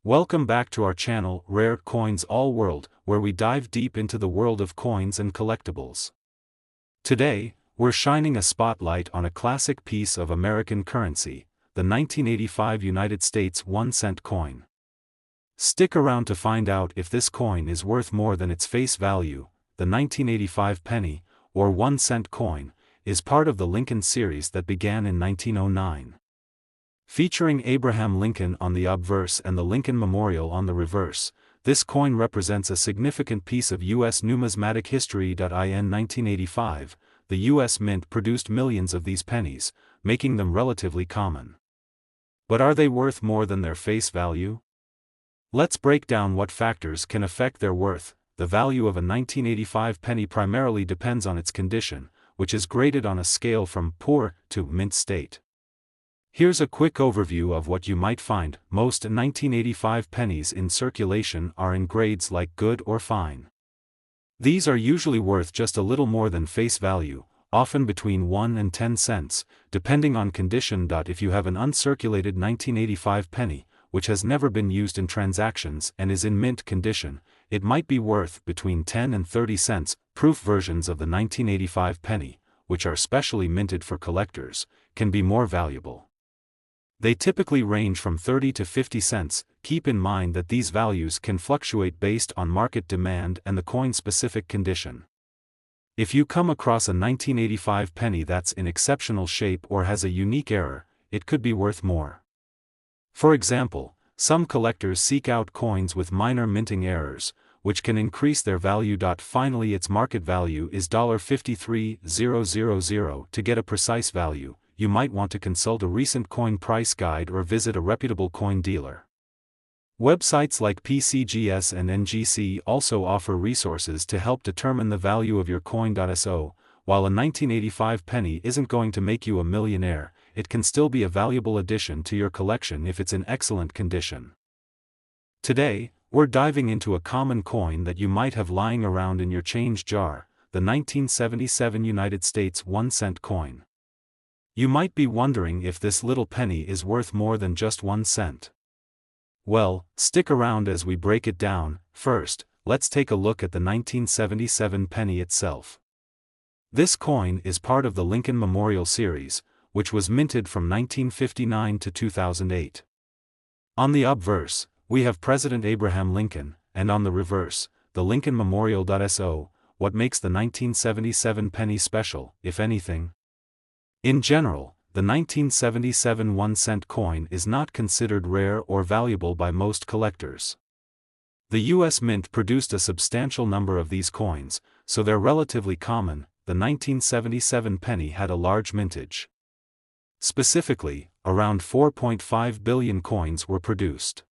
Welcome back to our channel, Rare Coins All World, where we dive deep into the world of coins and collectibles. Today, we're shining a spotlight on a classic piece of American currency, the 1985 United States 1-cent coin. Stick around to find out if this coin is worth more than its face value. The 1985 penny, or 1-cent coin, is part of the Lincoln series that began in 1909. Featuring Abraham Lincoln on the obverse and the Lincoln Memorial on the reverse, this coin represents a significant piece of U.S. numismatic history. In 1985, the U.S. Mint produced millions of these pennies, making them relatively common. But are they worth more than their face value? Let's break down what factors can affect their worth. The value of a 1985 penny primarily depends on its condition, which is graded on a scale from poor to mint state. Here's a quick overview of what you might find. Most 1985 pennies in circulation are in grades like good or fine. These are usually worth just a little more than face value, often between 1 and 10 cents, depending on condition. If you have an uncirculated 1985 penny, which has never been used in transactions and is in mint condition, it might be worth between 10 and 30 cents. Proof versions of the 1985 penny, which are specially minted for collectors, can be more valuable. They typically range from 30 to 50 cents. Keep in mind that these values can fluctuate based on market demand and the coin-specific condition. If you come across a 1985 penny that's in exceptional shape or has a unique error, it could be worth more. For example, some collectors seek out coins with minor minting errors, which can increase their value. Finally, its market value is $53,000. To get a precise value, you might want to consult a recent coin price guide or visit a reputable coin dealer. Websites like PCGS and NGC also offer resources to help determine the value of your coin. So, while a 1985 penny isn't going to make you a millionaire, it can still be a valuable addition to your collection if it's in excellent condition. Today, we're diving into a common coin that you might have lying around in your change jar, the 1977 United States 1-cent coin. You might be wondering if this little penny is worth more than just 1 cent. Well, stick around as we break it down. First, let's take a look at the 1977 penny itself. This coin is part of the Lincoln Memorial series, which was minted from 1959 to 2008. On the obverse, we have President Abraham Lincoln, and on the reverse, the Lincoln Memorial. So, what makes the 1977 penny special, if anything? In general, the 1977 1-cent coin is not considered rare or valuable by most collectors. The U.S. Mint produced a substantial number of these coins, so they're relatively common. The 1977 penny had a large mintage. Specifically, around 4.5 billion coins were produced.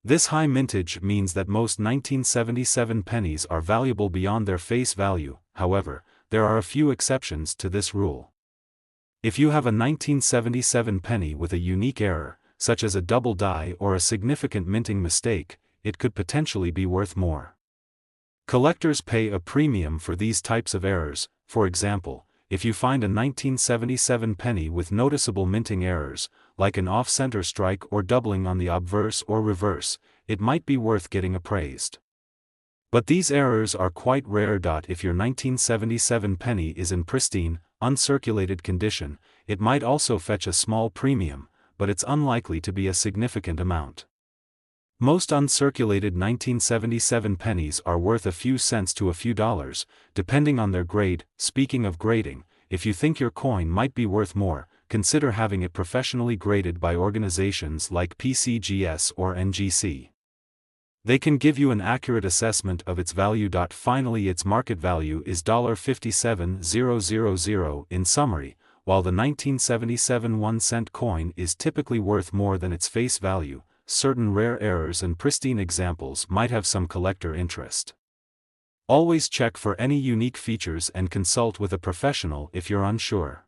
This high mintage means that most 1977 pennies are valuable beyond their face value. However, there are a few exceptions to this rule. If you have a 1977 penny with a unique error, such as a double die or a significant minting mistake, it could potentially be worth more. Collectors pay a premium for these types of errors. For example, if you find a 1977 penny with noticeable minting errors, like an off-center strike or doubling on the obverse or reverse, it might be worth getting appraised. But these errors are quite rare. If your 1977 penny is in pristine, uncirculated condition, it might also fetch a small premium, but it's unlikely to be a significant amount. Most uncirculated 1977 pennies are worth a few cents to a few dollars, depending on their grade. Speaking of grading, if you think your coin might be worth more, consider having it professionally graded by organizations like PCGS or NGC. They can give you an accurate assessment of its value. Finally, its market value is $57,000. In summary, while the 1977 1-cent coin is typically worth more than its face value, certain rare errors and pristine examples might have some collector interest. Always check for any unique features and consult with a professional if you're unsure.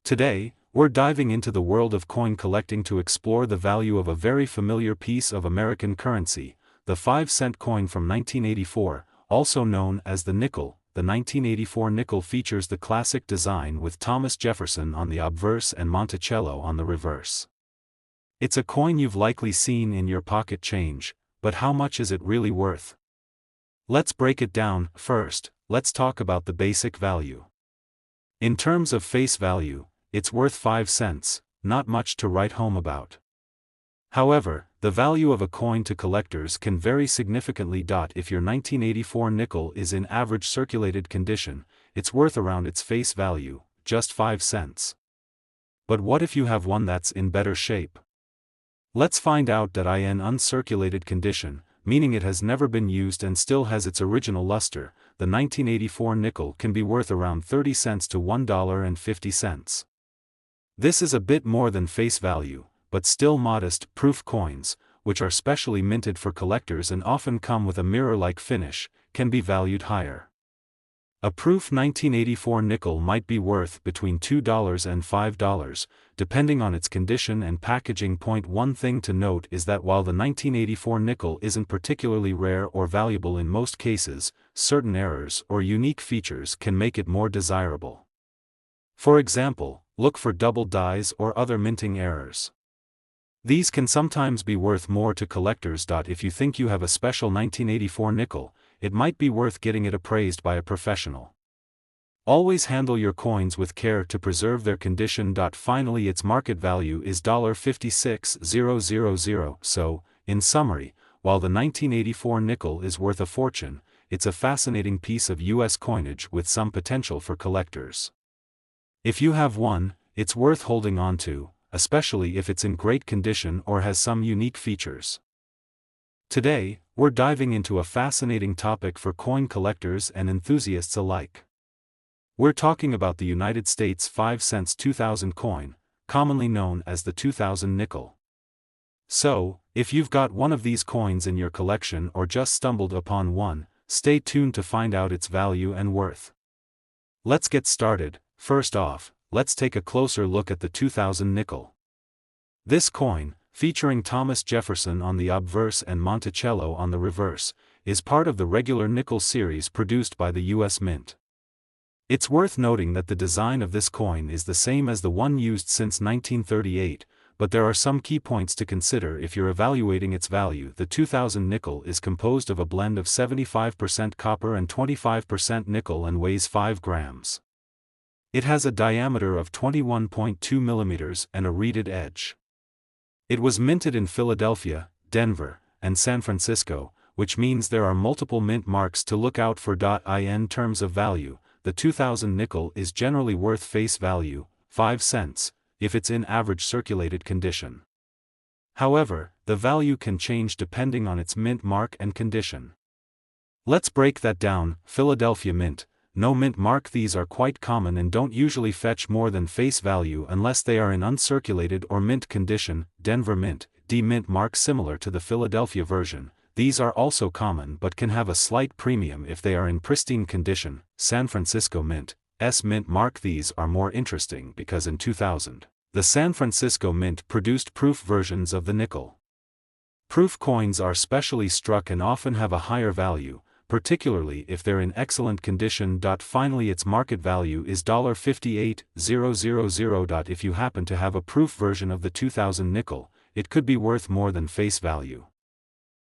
Today, we're diving into the world of coin collecting to explore the value of a very familiar piece of American currency, the 5-cent coin from 1984, also known as the nickel. The 1984 nickel features the classic design with Thomas Jefferson on the obverse and Monticello on the reverse. It's a coin you've likely seen in your pocket change, but how much is it really worth? Let's break it down. First, let's talk about the basic value. In terms of face value, it's worth 5 cents, not much to write home about. However, the value of a coin to collectors can vary significantly. If your 1984 nickel is in average circulated condition, it's worth around its face value, just 5 cents. But what if you have one that's in better shape? Let's find out. In uncirculated condition, meaning it has never been used and still has its original luster, the 1984 nickel can be worth around 30 cents to $1.50. This is a bit more than face value, but still modest. Proof coins, which are specially minted for collectors and often come with a mirror-like finish, can be valued higher. A proof 1984 nickel might be worth between $2 and $5, depending on its condition and packaging. One thing to note is that while the 1984 nickel isn't particularly rare or valuable in most cases, certain errors or unique features can make it more desirable. For example, look for double dies or other minting errors. These can sometimes be worth more to collectors. If you think you have a special 1984 nickel, it might be worth getting it appraised by a professional. Always handle your coins with care to preserve their condition. Finally, its market value is $56,000. So, in summary, while the 1984 nickel is worth a fortune, it's a fascinating piece of US coinage with some potential for collectors. If you have one, it's worth holding on to, especially if it's in great condition or has some unique features. Today, we're diving into a fascinating topic for coin collectors and enthusiasts alike. We're talking about the United States 5 cents 2000 coin, commonly known as the 2000 nickel. So, if you've got one of these coins in your collection or just stumbled upon one, stay tuned to find out its value and worth. Let's get started. First off, let's take a closer look at the 2000 nickel. This coin, featuring Thomas Jefferson on the obverse and Monticello on the reverse, is part of the regular nickel series produced by the U.S. Mint. It's worth noting that the design of this coin is the same as the one used since 1938, but there are some key points to consider if you're evaluating its value. The 2000 nickel is composed of a blend of 75% copper and 25% nickel and weighs 5 grams. It has a diameter of 21.2 millimeters and a reeded edge. It was minted in Philadelphia, Denver, and San Francisco, which means there are multiple mint marks to look out for. In terms of value, the 2000 nickel is generally worth face value, 5 cents, if it's in average circulated condition. However, the value can change depending on its mint mark and condition. Let's break that down. Philadelphia Mint, no mint mark. These are quite common and don't usually fetch more than face value unless they are in uncirculated or mint condition. Denver Mint, D mint mark similar to the Philadelphia version. These are also common but can have a slight premium if they are in pristine condition. San Francisco Mint, S mint mark. These are more interesting because in 2000, the San Francisco Mint produced proof versions of the nickel. Proof coins are specially struck and often have a higher value, particularly if they're in excellent condition. Finally, its market value is $58,000. If you happen to have a proof version of the 2000 nickel, it could be worth more than face value.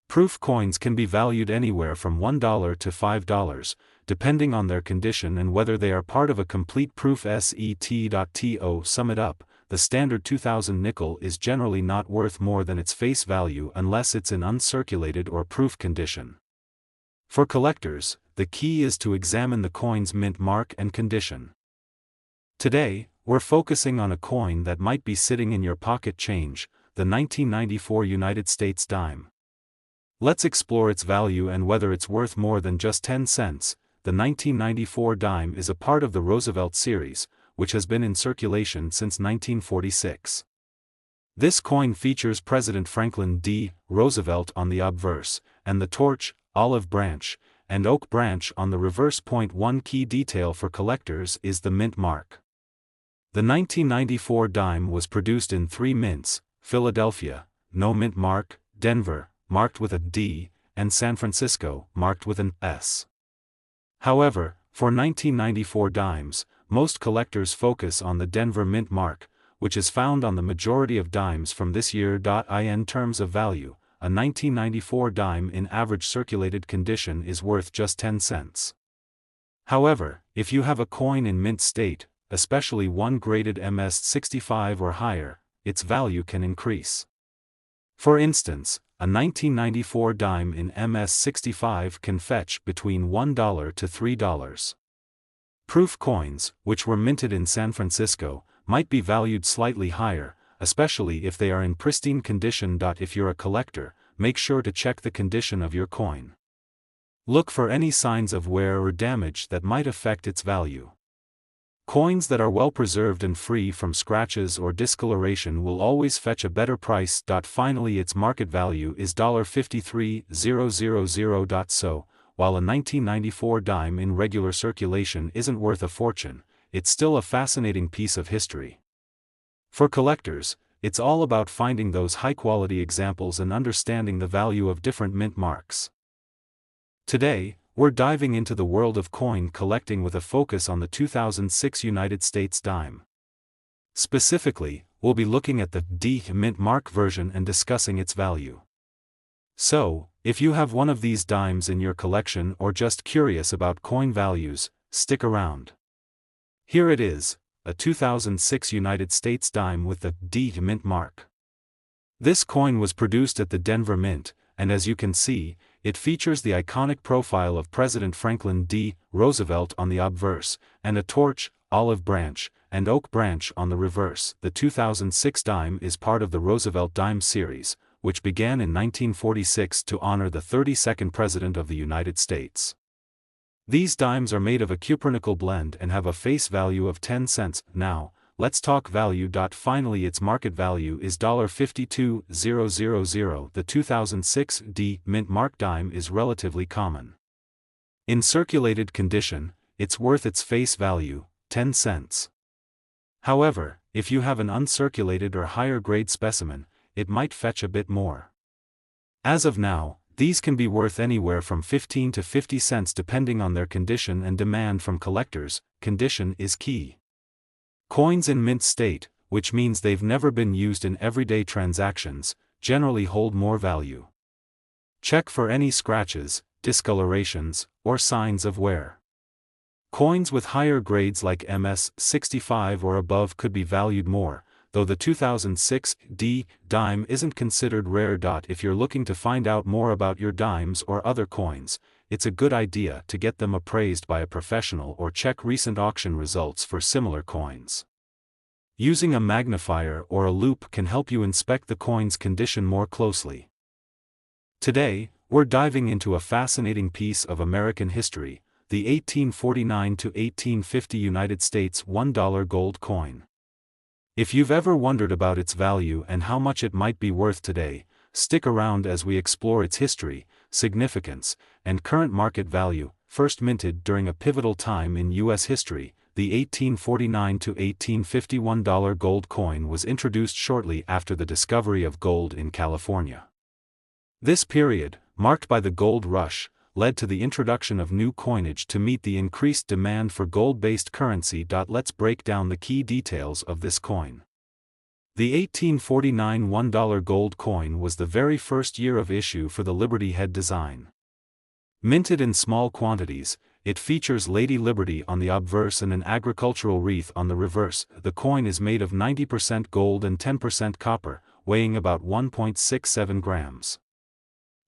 Proof coins can be valued anywhere from $1 to $5, depending on their condition and whether they are part of a complete proof set. To sum it up, the standard 2000 nickel is generally not worth more than its face value unless it's in uncirculated or proof condition. For collectors, the key is to examine the coin's mint mark and condition. Today, we're focusing on a coin that might be sitting in your pocket change, the 1994 United States dime. Let's explore its value and whether it's worth more than just 10 cents. The 1994 dime is a part of the Roosevelt series, which has been in circulation since 1946. This coin features President Franklin D. Roosevelt on the obverse, and the torch, olive branch, and oak branch on the reverse. One key detail for collectors is the mint mark. The 1994 dime was produced in 3 mints: Philadelphia, no mint mark; Denver, marked with a D, and San Francisco, marked with an S. However, for 1994 dimes, most collectors focus on the Denver mint mark, which is found on the majority of dimes from this year. In terms of value, a 1994 dime in average circulated condition is worth just 10 cents. However, if you have a coin in mint state, especially one graded MS-65 or higher, its value can increase. For instance, a 1994 dime in MS-65 can fetch between $1 to $3. Proof coins, which were minted in San Francisco, might be valued slightly higher, especially if they are in pristine condition. If you're a collector, make sure to check the condition of your coin. Look for any signs of wear or damage that might affect its value. Coins that are well preserved and free from scratches or discoloration will always fetch a better price. Finally, its market value is $53,000. So, while a 1994 dime in regular circulation isn't worth a fortune, it's still a fascinating piece of history. For collectors, it's all about finding those high-quality examples and understanding the value of different mint marks. Today, we're diving into the world of coin collecting with a focus on the 2006 United States dime. Specifically, we'll be looking at the D mint mark version and discussing its value. So, if you have one of these dimes in your collection or just curious about coin values, stick around. Here it is, a 2006 United States dime with the D mint mark. This coin was produced at the Denver Mint, and as you can see, it features the iconic profile of President Franklin D. Roosevelt on the obverse, and a torch, olive branch, and oak branch on the reverse. The 2006 dime is part of the Roosevelt Dime series, which began in 1946 to honor the 32nd President of the United States. These dimes are made of a cupronickel blend and have a face value of 10 cents. Now, let's talk value. Finally, its market value is $52,000. The 2006 D mint mark dime is relatively common. In circulated condition, it's worth its face value, 10 cents. However, if you have an uncirculated or higher grade specimen, it might fetch a bit more. As of now, these can be worth anywhere from 15 to 50 cents depending on their condition and demand from collectors. Condition is key. Coins in mint state, which means they've never been used in everyday transactions, generally hold more value. Check for any scratches, discolorations, or signs of wear. Coins with higher grades like MS-65 or above could be valued more, though the 2006 D dime isn't considered rare. If you're looking to find out more about your dimes or other coins, it's a good idea to get them appraised by a professional or check recent auction results for similar coins. Using a magnifier or a loupe can help you inspect the coin's condition more closely. Today, we're diving into a fascinating piece of American history, the 1849 to 1850 United States $1 gold coin. If you've ever wondered about its value and how much it might be worth today, stick around as we explore its history, significance, and current market value. First minted during a pivotal time in U.S. history, the 1849 to 1850 $1 gold coin was introduced shortly after the discovery of gold in California. This period, marked by the gold rush, led to the introduction of new coinage to meet the increased demand for gold-based currency. Let's break down the key details of this coin. The 1849 $1 gold coin was the very first year of issue for the Liberty head design. Minted in small quantities, it features Lady Liberty on the obverse and an agricultural wreath on the reverse. The coin is made of 90% gold and 10% copper, weighing about 1.67 grams.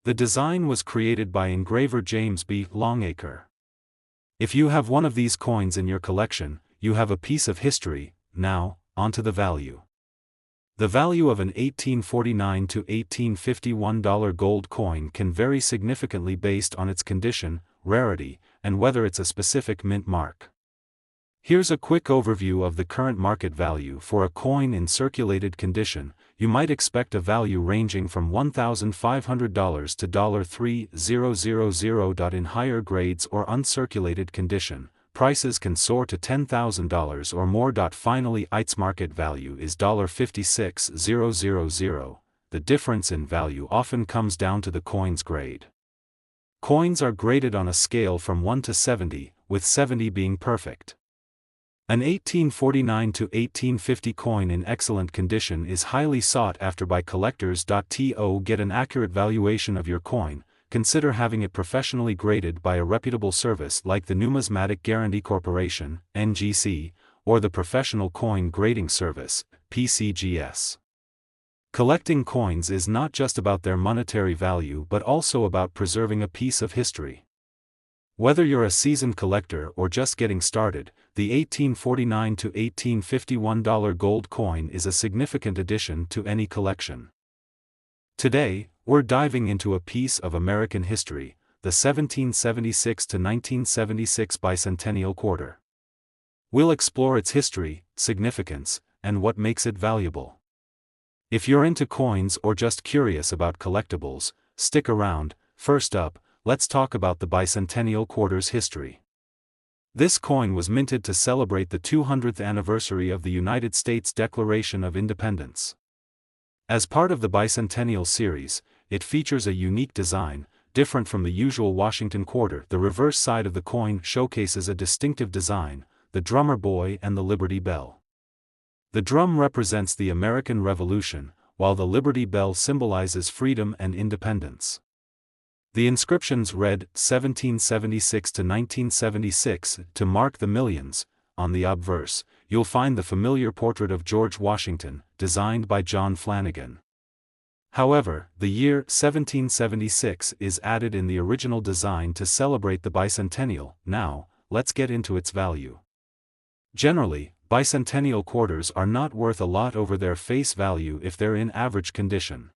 The design was created by engraver James B. Longacre. If you have one of these coins in your collection, you have a piece of history. Now, onto the value. The value of an 1849 to 1850 $1 gold coin can vary significantly based on its condition, rarity, and whether it's a specific mint mark. Here's a quick overview of the current market value for a coin in circulated condition. You might expect a value ranging from $1,500 to $3,000. In higher grades or uncirculated condition, prices can soar to $10,000 or more. Finally, its market value is $56,000. The difference in value often comes down to the coin's grade. Coins are graded on a scale from 1 to 70, with 70 being perfect. An 1849 to 1850 coin in excellent condition is highly sought after by collectors. To get an accurate valuation of your coin, consider having it professionally graded by a reputable service like the Numismatic Guarantee Corporation, (NGC), or the Professional Coin Grading Service, (PCGS). Collecting coins is not just about their monetary value but also about preserving a piece of history. Whether you're a seasoned collector or just getting started, the 1849 to 1851 gold coin is a significant addition to any collection. Today, we're diving into a piece of American history, the 1776 to 1976 bicentennial quarter. We'll explore its history, significance, and what makes it valuable. If you're into coins or just curious about collectibles, stick around. First up, let's talk about the bicentennial quarter's history. This coin was minted to celebrate the 200th anniversary of the United States Declaration of Independence. As part of the bicentennial series, it features a unique design, different from the usual Washington quarter. The reverse side of the coin showcases a distinctive design, the drummer boy and the Liberty Bell. The drum represents the American Revolution, while the Liberty Bell symbolizes freedom and independence. The inscriptions read 1776 to 1976 to mark the millions. On the obverse, you'll find the familiar portrait of George Washington, designed by John Flanagan. However, the year 1776 is added in the original design to celebrate the bicentennial. Now, let's get into its value. Generally, bicentennial quarters are not worth a lot over their face value if they're in average condition.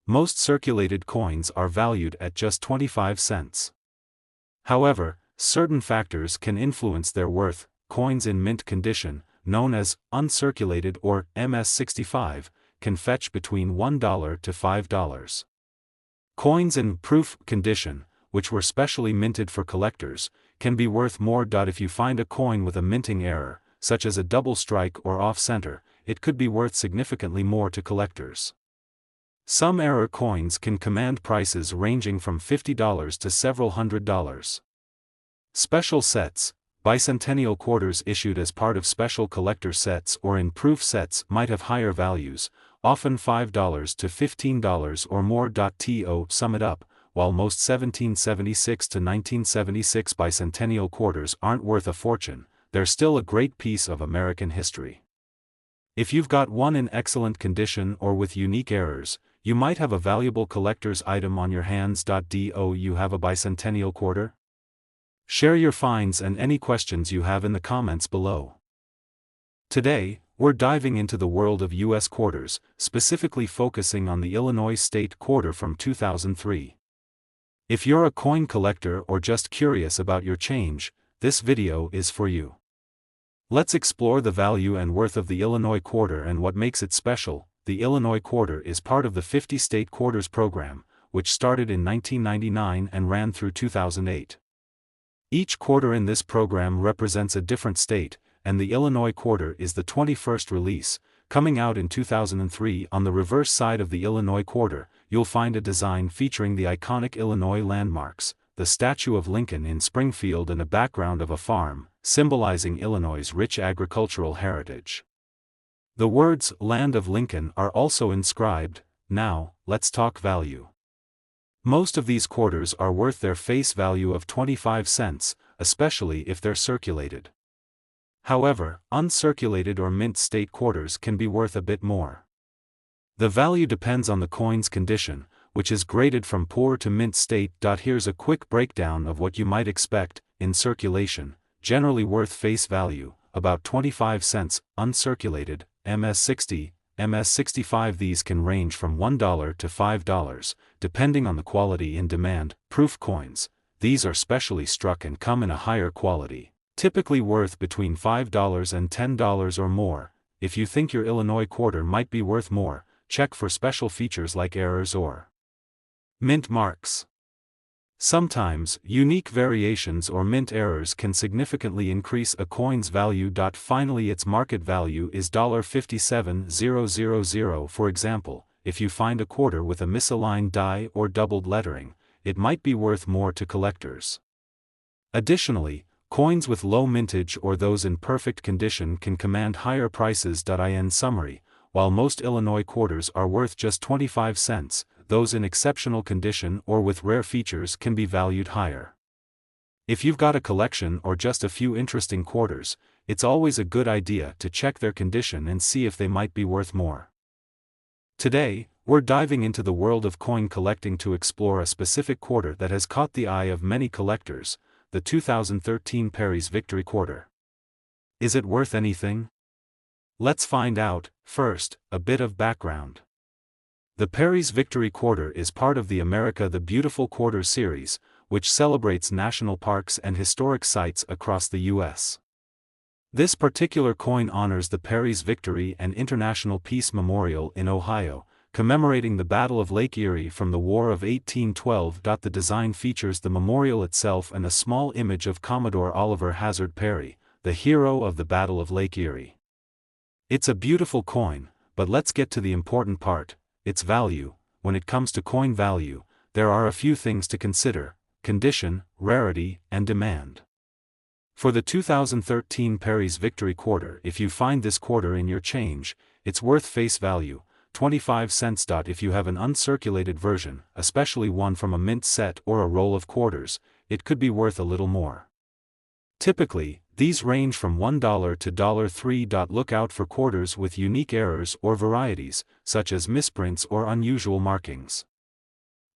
Most circulated coins are valued at just 25 cents. However, certain factors can influence their worth. Coins in mint condition, known as uncirculated or MS-65, can fetch between $1 to $5. Coins in proof condition, which were specially minted for collectors, can be worth more. If you find a coin with a minting error, such as a double strike or off-center, it could be worth significantly more to collectors. Some error coins can command prices ranging from $50 to several $100s. Special sets, bicentennial quarters issued as part of special collector sets or in proof sets might have higher values, often $5 to $15 or more. To sum it up, while most 1776 to 1976 bicentennial quarters aren't worth a fortune, they're still a great piece of American history. If you've got one in excellent condition or with unique errors, you might have a valuable collector's item on your hands. Do you have a bicentennial quarter? Share your finds and any questions you have in the comments below. Today, we're diving into the world of U.S. quarters, specifically focusing on the Illinois State Quarter from 2003. If you're a coin collector or just curious about your change, this video is for you. Let's explore the value and worth of the Illinois Quarter and what makes it special. The Illinois Quarter is part of the 50 State Quarters program, which started in 1999 and ran through 2008. Each quarter in this program represents a different state, and the Illinois Quarter is the 21st release, coming out in 2003. On the reverse side of the Illinois Quarter, you'll find a design featuring the iconic Illinois landmarks, the Statue of Lincoln in Springfield and a background of a farm, symbolizing Illinois' rich agricultural heritage. The words "Land of Lincoln" are also inscribed. Now, let's talk value. Most of these quarters are worth their face value of 25 cents, especially if they're circulated. However, uncirculated or mint state quarters can be worth a bit more. The value depends on the coin's condition, which is graded from poor to mint state. Here's a quick breakdown of what you might expect. In circulation, generally worth face value, about 25 cents, uncirculated, MS-60, MS-65. These can range from $1 to $5, depending on the quality and demand. Proof coins, these are specially struck and come in a higher quality, typically worth between $5 and $10 or more. If you think your Illinois quarter might be worth more, check for special features like errors or mint marks. Sometimes, unique variations or mint errors can significantly increase a coin's value. Finally, its market value is $57,000. For example, if you find a quarter with a misaligned die or doubled lettering, it might be worth more to collectors. Additionally, Coins with low mintage or those in perfect condition can command higher prices. In summary, while most Illinois quarters are worth just 25 cents, those in exceptional condition or with rare features can be valued higher. If you've got a collection or just a few interesting quarters, it's always a good idea to check their condition and see if they might be worth more. Today, we're diving into the world of coin collecting to explore a specific quarter that has caught the eye of many collectors, the 2013 Perry's Victory Quarter. Is it worth anything? Let's find out. First, a bit of background. The Perry's Victory Quarter is part of the America the Beautiful Quarter series, which celebrates national parks and historic sites across the U.S. This particular coin honors the Perry's Victory and International Peace Memorial in Ohio, commemorating the Battle of Lake Erie from the War of 1812. The design features the memorial itself and a small image of Commodore Oliver Hazard Perry, the hero of the Battle of Lake Erie. It's a beautiful coin, but let's get to the important part, its value. When it comes to coin value, there are a few things to consider: condition, rarity, and demand. For the 2013 Perry's Victory Quarter, if you find this quarter in your change, it's worth face value, 25 cents. If you have an uncirculated version, especially one from a mint set or a roll of quarters, it could be worth a little more. Typically, these range from $1 to $3. Look out for quarters with unique errors or varieties, such as misprints or unusual markings.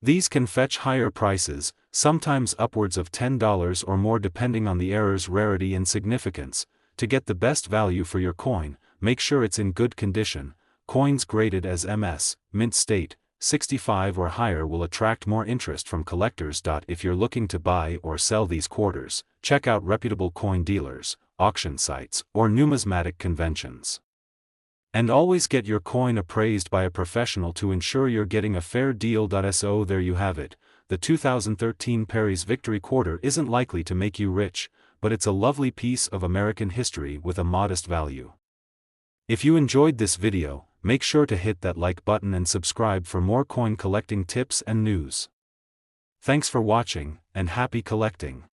These can fetch higher prices, sometimes upwards of $10 or more depending on the error's rarity and significance. To get the best value for your coin, make sure it's in good condition. Coins graded as MS, mint state, 65 or higher will attract more interest from collectors. If you're looking to buy or sell these quarters, check out reputable coin dealers, auction sites, or numismatic conventions. And always get your coin appraised by a professional to ensure you're getting a fair deal. So there you have it. The 2013 Perry's Victory Quarter isn't likely to make you rich, but it's a lovely piece of American history with a modest value. If you enjoyed this video, make sure to hit that like button and subscribe for more coin collecting tips and news. Thanks for watching, and happy collecting.